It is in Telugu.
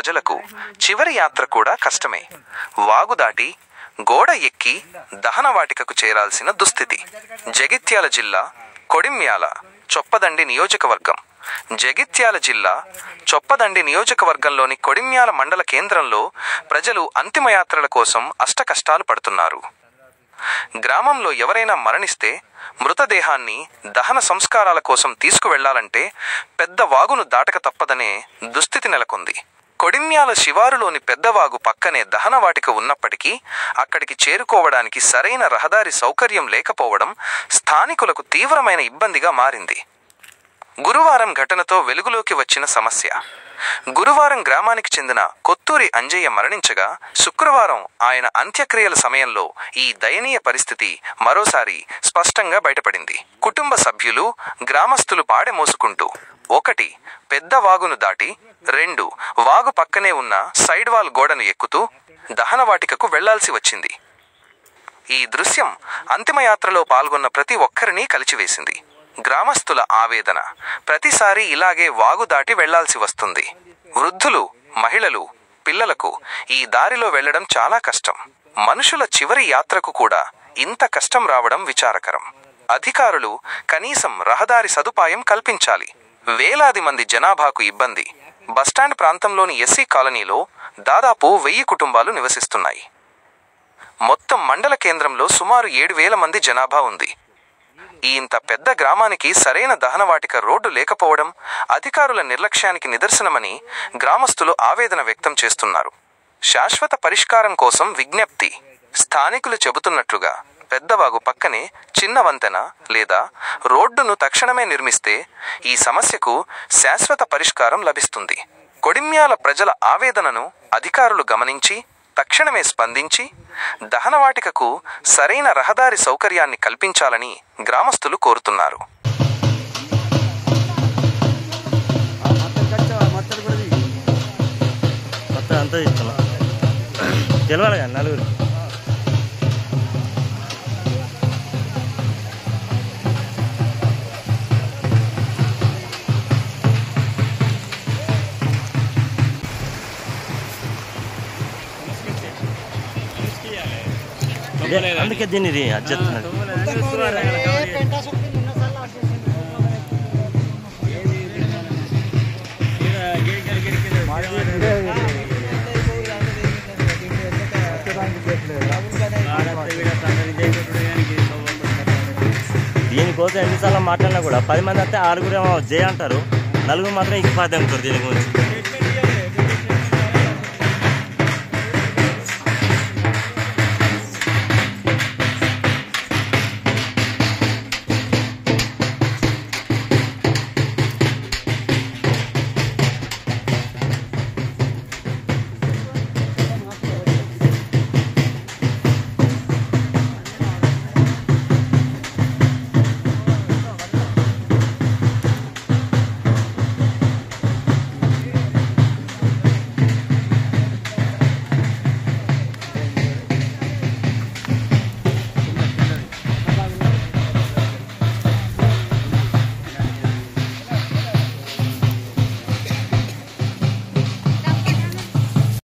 ప్రజలకు చివరి యాత్ర కూడా కష్టమే. వాగు దాటి గోడ ఎక్కి దహనవాటికకు చేరాల్సిన దుస్థితి. జగిత్యాల జిల్లా కొడిమ్యాల చొప్పదండి నియోజకవర్గం. జగిత్యాల జిల్లా చొప్పదండి నియోజకవర్గంలోని కొడిమ్యాల మండల కేంద్రంలో ప్రజలు అంతిమయాత్రల కోసం అష్టకష్టాలు పడుతున్నారు. గ్రామంలో ఎవరైనా మరణిస్తే మృతదేహాన్ని దహన సంస్కారాల కోసం తీసుకువెళ్లాలంటే పెద్ద వాగును దాటక తప్పదనే దుస్థితి నెలకొంది. కొడిమ్యాల శివారులోని పెద్దవాగు పక్కనే దహనవాటిక ఉన్నప్పటికీ అక్కడికి చేరుకోవడానికి సరైన రహదారి సౌకర్యం లేకపోవడం స్థానికులకు తీవ్రమైన ఇబ్బందిగా మారింది. గురువారం ఘటనతో వెలుగులోకి వచ్చిన సమస్య. గురువారం గ్రామానికి చెందిన కొత్తూరి అంజయ్య మరణించగా శుక్రవారం ఆయన అంత్యక్రియల సమయంలో ఈ దయనీయ పరిస్థితి మరోసారి స్పష్టంగా బయటపడింది. కుటుంబ సభ్యులు, గ్రామస్తులు పాడె మోసుకుంటూ 1. పెద్ద వాగును దాటి 2. వాగు పక్కనే ఉన్న సైడ్ వాల్ గోడను ఎక్కుతూ దహనవాటికకు వెళ్లాల్సి వచ్చింది. ఈ దృశ్యం అంతిమయాత్రలో పాల్గొన్న ప్రతి ఒక్కరినీ కలిచివేసింది. గ్రామస్తుల ఆవేదన, ప్రతిసారి ఇలాగే వాగు దాటి వెళ్లాల్సి వస్తుంది. వృద్ధులు, మహిళలు, పిల్లలకు ఈ దారిలో వెళ్లడం చాలా కష్టం. మనుషుల చివరి యాత్రకు కూడా ఇంత కష్టం రావడం విచారకరం. అధికారులు కనీసం రహదారి సదుపాయం కల్పించాలి. వేలాది మంది జనాభాకు ఇబ్బంది. బస్టాండ్ ప్రాంతంలోని ఎస్సీ కాలనీలో దాదాపు 1000 కుటుంబాలు నివసిస్తున్నాయి. మొత్తం మండల కేంద్రంలో సుమారు 7,000 మంది జనాభా ఉంది. ఇంత పెద్ద గ్రామానికి సరైన దహనవాటిక రోడ్డు లేకపోవడం అధికారుల నిర్లక్ష్యానికి నిదర్శనమని గ్రామస్తులు ఆవేదన వ్యక్తం చేస్తున్నారు. శాశ్వత పరిష్కారం కోసం విజ్ఞప్తి. స్థానికులు చెబుతున్నట్లుగా పెద్దవాగు పక్కనే చిన్న వంతెన లేదా రోడ్డును తక్షణమే నిర్మిస్తే ఈ సమస్యకు శాశ్వత పరిష్కారం లభిస్తుంది. కొడిమ్యాల ప్రజల ఆవేదనను అధికారులు గమనించి తక్షణమే స్పందించి దహనవాటికకు సరైన రహదారి సౌకర్యాన్ని కల్పించాలని గ్రామస్తులు కోరుతున్నారు. అందుకే దీన్ని అడ్జెత్తున్నాడు. దీనికోసం ఎన్నిసార్లు మాట్లాడినా కూడా 10 మంది అయితే 6 జయ అంటారు, 4 మాత్రం ఇక పాదంటారు దీని గురించి.